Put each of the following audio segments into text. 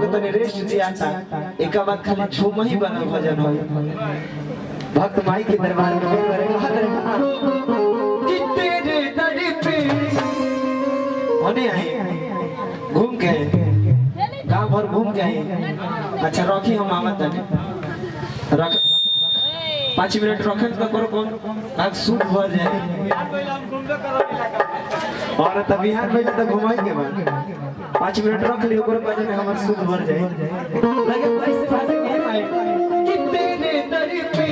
के तने रेस्ट दियाता एक बात खाली छुम ही बना भजन हो भक्त माई के दरबार में करे कि तेरे दर पे होने आए घूम के गांव भर घूम के आए। अच्छा रखी हम आमत रख 5 मिनट रखे तो करो कौन आज सूप भर जाए और तब बिहार में तो घुमाई के बाद 5 मिनट रख लियो करो बाद में हमार सूप भर जाए लगे पैसे पैसे के आए कि तेरे दर पे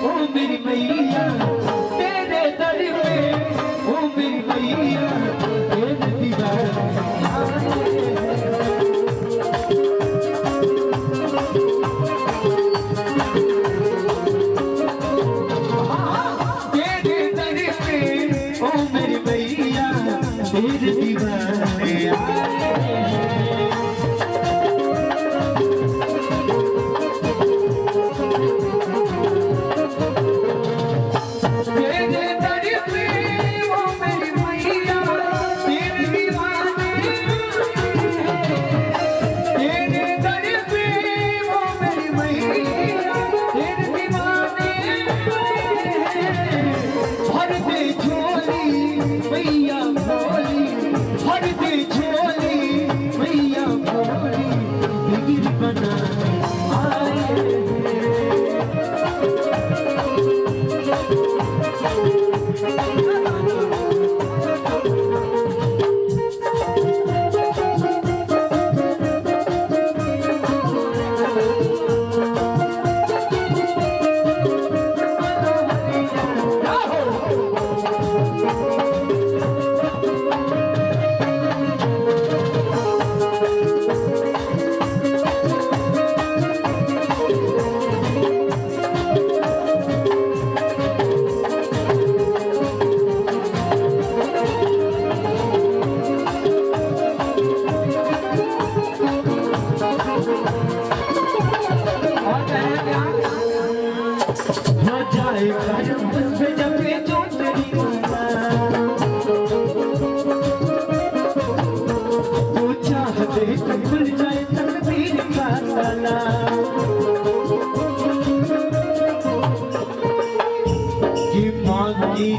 ओ मेरी मैया तेरे दर पे ओ मेरी मैया तेरे दीवार तेरे दीवाने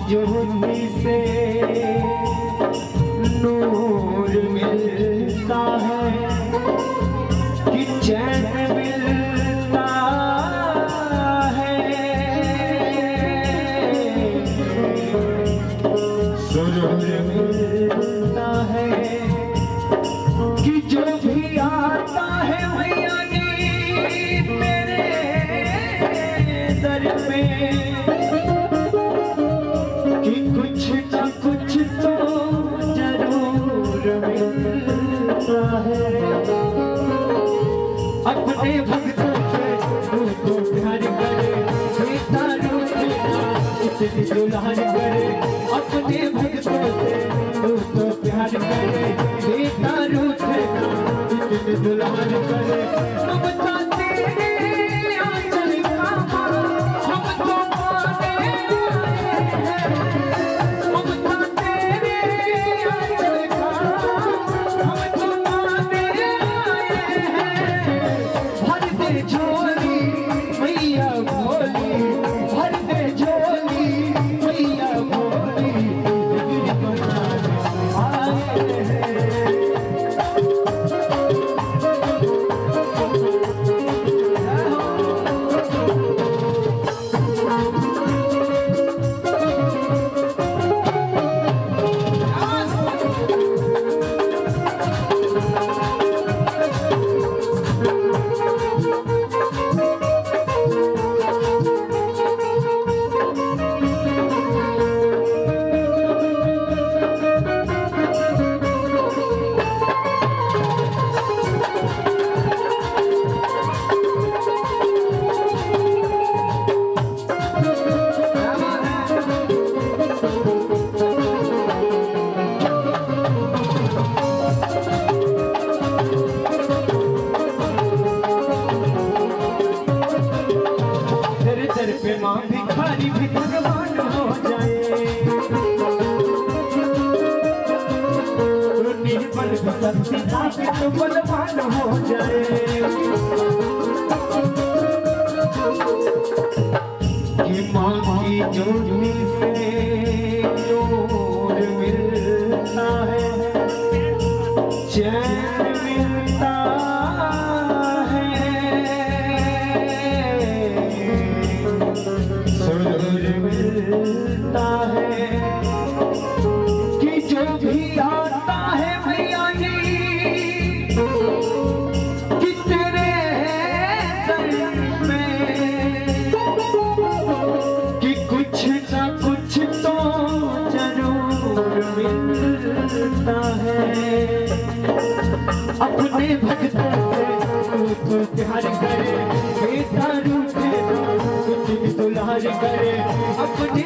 ज्योति से नूर मिलता है कि चैन मिलता है सुरूर मिलता है कि जो भी आता है भैया जी मेरे दर पे कुछ ना कुछ तो जरूर मिलता है। अपने भक्तों से उनको प्यार करे बेटा रूठेगा इतनी दुलार करे अपने भक्तों से उनको प्यार करे बेटा रूठेगा इतनी दुलार करे ममता तेरे आंचल का हम तो अरमान हो जाए कि माँ की ज्योति से नूर मिलता है, चैन मिलता है, सुरूर मिलता है कि जो भी आता है भैया जी कि तेरे दर में कि कुछ ना कुछ तो जरूर मिलता है। अपने भक्तों से तू प्यार करे, बेटा रूठे कुछ भी दुलार करे, अपने